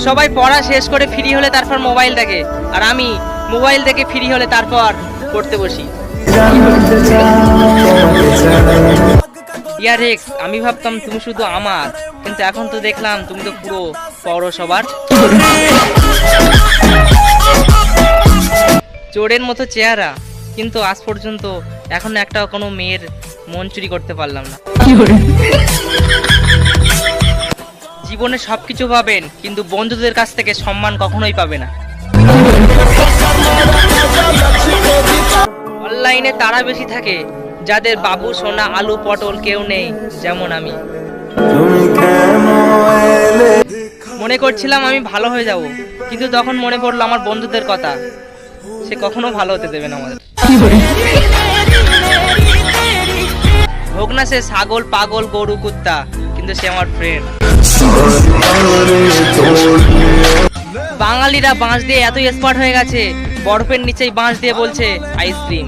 সবাই পড়া শেষ করে ফ্রি হলে তারপর মোবাইল দেখে, আর আমি মোবাইল দেখে ফ্রি হলে তারপর পড়তে বসি। ইয়ার এক্স, আমি ভাবতাম তুমি শুধু আমার, কিন্তু এখন তো দেখলাম তুমি তো পুরো পৌরসভার। চোরের মতো চেহারা, কিন্তু আজ পর্যন্ত এখনো একটা কোনো মেয়ের মন চুরি করতে পারলাম না। জীবনে সবকিছু পাবেন, কিন্তু বন্ধুদের কাছ থেকে সম্মান কখনোই পাবে না। অনলাইনে তারা বেশি থাকে যাদের বাবু সোনা আলু পটল কেউ নেই, যেমন আমি। মনে করছিলাম আমি ভালো হয়ে যাব, কিন্তু তখন মনে পড়লো আমার বন্ধুদের কথা, সে কখনো ভালো হতে দেবে না আমাদের। হোক না সে ছাগল পাগল গরু কুত্তা, কিন্তু সে আমার ফ্রেন্ড। বাঙালিরা বাঁশ দিয়ে এত এক্সপার্ট হয়ে গেছে, বরফের নিচেই বাঁশ দিয়ে বলছে আইসক্রিম।